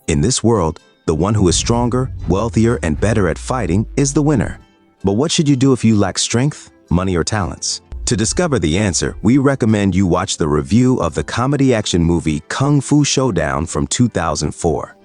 In this world, the one who is stronger, wealthier, and better at fighting is the winner. But what should you do if you lack strength, money, or talents? To discover the answer, we recommend you watch the review of the comedy action movie Kung Fu Showdown from 2004.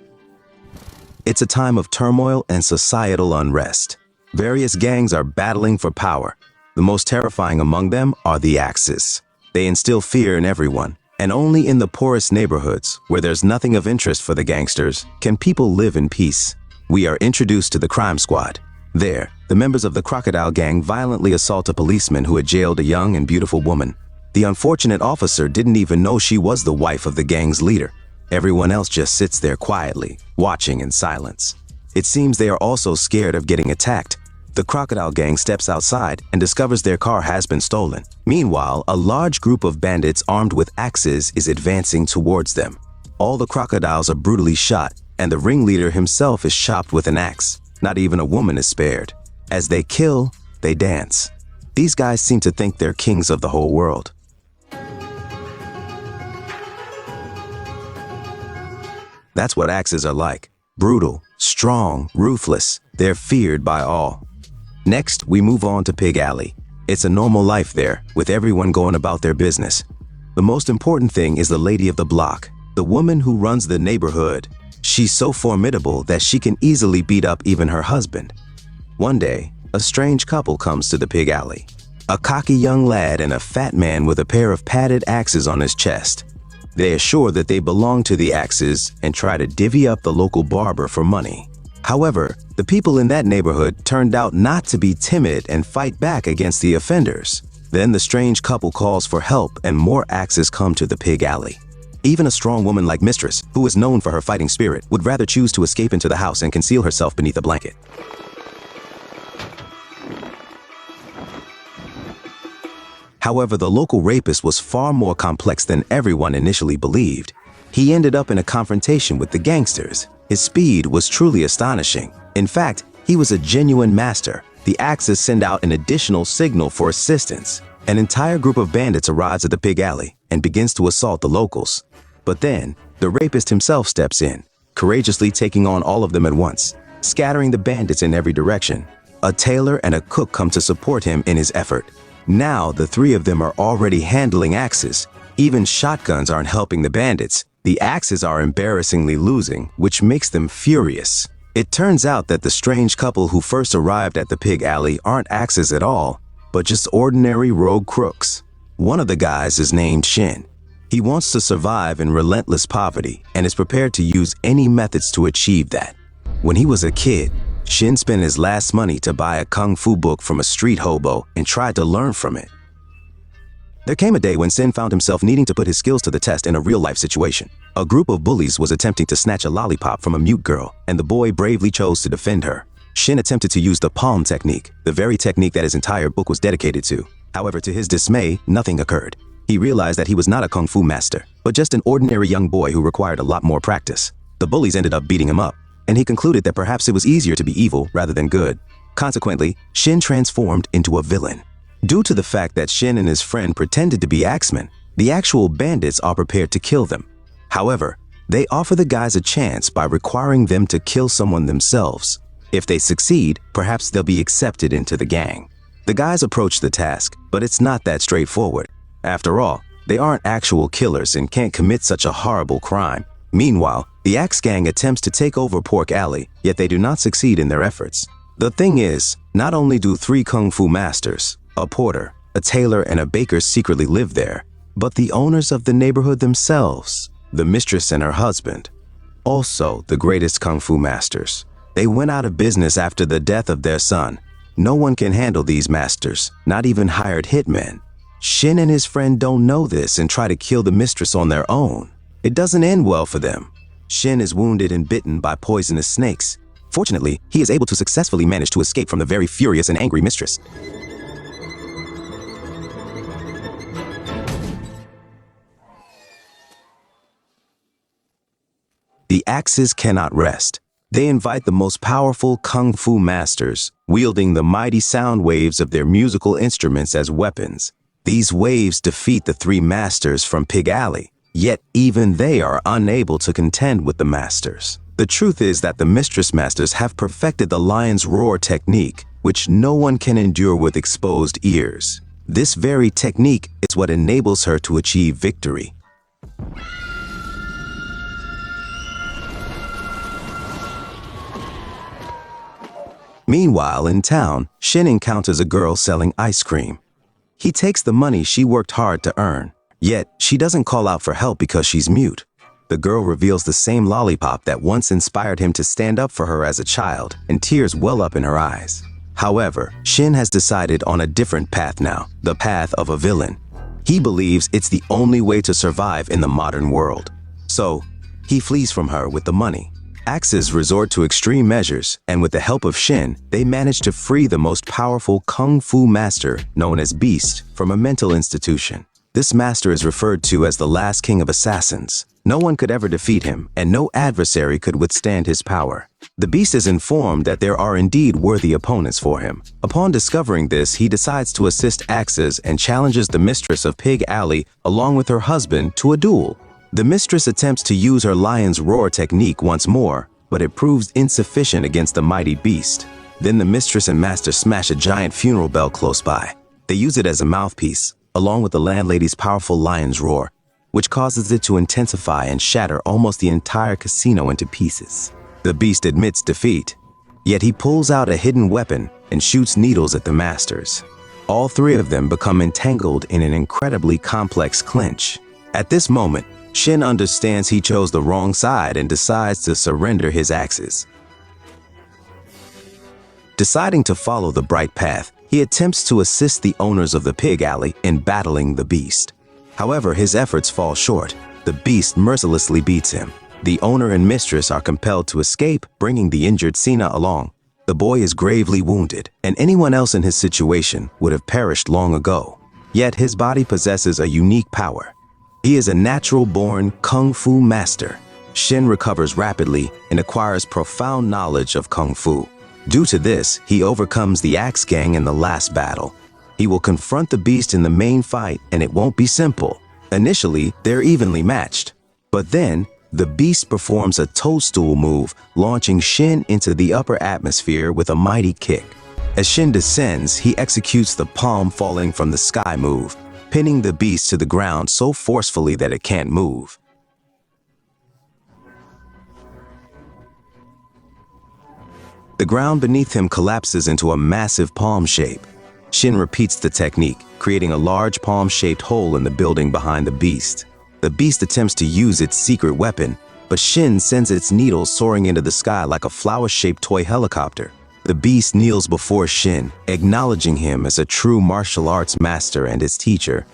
It's a time of turmoil and societal unrest. Various gangs are battling for power. The most terrifying among them are the Axes. They instill fear in everyone, and only in the poorest neighborhoods, where there's nothing of interest for the gangsters, can people live in peace. We are introduced to the crime squad. There, the members of the Crocodile Gang violently assault a policeman who had jailed a young and beautiful woman. The unfortunate officer didn't even know she was the wife of the gang's leader. Everyone else just sits there quietly, watching in silence. It seems they are also scared of getting attacked. The Crocodile Gang steps outside and discovers their car has been stolen. Meanwhile, a large group of bandits armed with axes is advancing towards them. All the crocodiles are brutally shot, and the ringleader himself is chopped with an axe. Not even a woman is spared. As they kill, they dance. These guys seem to think they're kings of the whole world. That's what axes are like. Brutal, strong, ruthless. They're feared by all. Next, we move on to Pig Alley. It's a normal life there, with everyone going about their business. The most important thing is the lady of the block, the woman who runs the neighborhood. She's so formidable that she can easily beat up even her husband. One day, a strange couple comes to the Pig Alley. A cocky young lad and a fat man with a pair of padded axes on his chest. They assure that they belong to the Axes and try to divvy up the local barber for money. However, the people in that neighborhood turned out not to be timid and fight back against the offenders. Then the strange couple calls for help and more Axes come to the Pig Alley. Even a strong woman like Mistress, who is known for her fighting spirit, would rather choose to escape into the house and conceal herself beneath a blanket. However, the local rapist was far more complex than everyone initially believed. He ended up in a confrontation with the gangsters. His speed was truly astonishing. In fact, he was a genuine master. The Axes send out an additional signal for assistance. An entire group of bandits arrives at the Pig Alley and begins to assault the locals. But then, the rapist himself steps in, courageously taking on all of them at once, scattering the bandits in every direction. A tailor and a cook come to support him in his effort. Now, the three of them are already handling axes. Even shotguns aren't helping the bandits. The Axes are embarrassingly losing, which makes them furious. It turns out that the strange couple who first arrived at the Pig Alley aren't Axes at all, but just ordinary rogue crooks. One of the guys is named Shin. He wants to survive in relentless poverty and is prepared to use any methods to achieve that. When he was a kid, Shin spent his last money to buy a kung fu book from a street hobo and tried to learn from it. There came a day when Shin found himself needing to put his skills to the test in a real-life situation. A group of bullies was attempting to snatch a lollipop from a mute girl, and the boy bravely chose to defend her. Shin attempted to use the palm technique, the very technique that his entire book was dedicated to. However, to his dismay, nothing occurred. He realized that he was not a kung fu master, but just an ordinary young boy who required a lot more practice. The bullies ended up beating him up, and he concluded that perhaps it was easier to be evil rather than good. Consequently, Shin transformed into a villain. Due to the fact that Shin and his friend pretended to be axemen, the actual bandits are prepared to kill them. However, they offer the guys a chance by requiring them to kill someone themselves. If they succeed, perhaps they'll be accepted into the gang. The guys approach the task, but it's not that straightforward. After all, they aren't actual killers and can't commit such a horrible crime. Meanwhile, the Axe Gang attempts to take over Pork Alley, yet they do not succeed in their efforts. The thing is, not only do 3 kung fu masters, a porter, a tailor, and a baker secretly live there, but the owners of the neighborhood themselves, the mistress and her husband, also the greatest kung fu masters. They went out of business after the death of their son. No one can handle these masters, not even hired hitmen. Shin and his friend don't know this and try to kill the mistress on their own. It doesn't end well for them. Shin is wounded and bitten by poisonous snakes. Fortunately, he is able to successfully manage to escape from the very furious and angry mistress. The Axes cannot rest. They invite the most powerful kung fu masters, wielding the mighty sound waves of their musical instruments as weapons. These waves defeat the 3 masters from Pig Alley, yet even they are unable to contend with the masters. The truth is that the mistress masters have perfected the lion's roar technique, which no one can endure with exposed ears. This very technique is what enables her to achieve victory. Meanwhile, in town, Shin encounters a girl selling ice cream. He takes the money she worked hard to earn, yet she doesn't call out for help because she's mute. The girl reveals the same lollipop that once inspired him to stand up for her as a child, and tears well up in her eyes. However, Shin has decided on a different path now, the path of a villain. He believes it's the only way to survive in the modern world. So, he flees from her with the money. Axes resort to extreme measures, and with the help of Shin, they manage to free the most powerful kung fu master, known as Beast, from a mental institution. This master is referred to as the last king of assassins. No one could ever defeat him, and no adversary could withstand his power. The Beast is informed that there are indeed worthy opponents for him. Upon discovering this, he decides to assist Axes and challenges the mistress of Pig Alley along with her husband to a duel. The mistress attempts to use her lion's roar technique once more, but it proves insufficient against the mighty Beast. Then the mistress and master smash a giant funeral bell close by. They use it as a mouthpiece, along with the landlady's powerful lion's roar, which causes it to intensify and shatter almost the entire casino into pieces. The Beast admits defeat, yet he pulls out a hidden weapon and shoots needles at the masters. All three of them become entangled in an incredibly complex clinch. At this moment, Shin understands he chose the wrong side and decides to surrender his axes. Deciding to follow the bright path, he attempts to assist the owners of the Pig Alley in battling the Beast. However, his efforts fall short. The Beast mercilessly beats him. The owner and mistress are compelled to escape, bringing the injured Sina along. The boy is gravely wounded, and anyone else in his situation would have perished long ago. Yet his body possesses a unique power. He is a natural-born kung fu master. Shin recovers rapidly and acquires profound knowledge of kung fu. Due to this, he overcomes the Axe Gang in the last battle. He will confront the Beast in the main fight, and it won't be simple. Initially, they're evenly matched. But then, the Beast performs a toadstool move, launching Shin into the upper atmosphere with a mighty kick. As Shin descends, he executes the palm falling from the sky move, pinning the Beast to the ground so forcefully that it can't move. The ground beneath him collapses into a massive palm shape. Shin repeats the technique, creating a large palm-shaped hole in the building behind the Beast. The Beast attempts to use its secret weapon, but Shin sends its needles soaring into the sky like a flower-shaped toy helicopter. The Beast kneels before Shin, acknowledging him as a true martial arts master and his teacher.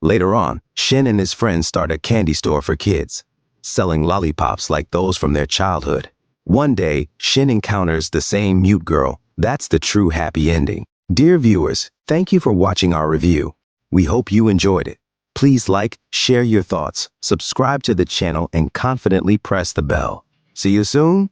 Later on, Shin and his friends start a candy store for kids, selling lollipops like those from their childhood. One day, Shin encounters the same mute girl. That's the true happy ending. Dear viewers, thank you for watching our review. We hope you enjoyed it. Please like, share your thoughts, subscribe to the channel, and confidently press the bell. See you soon.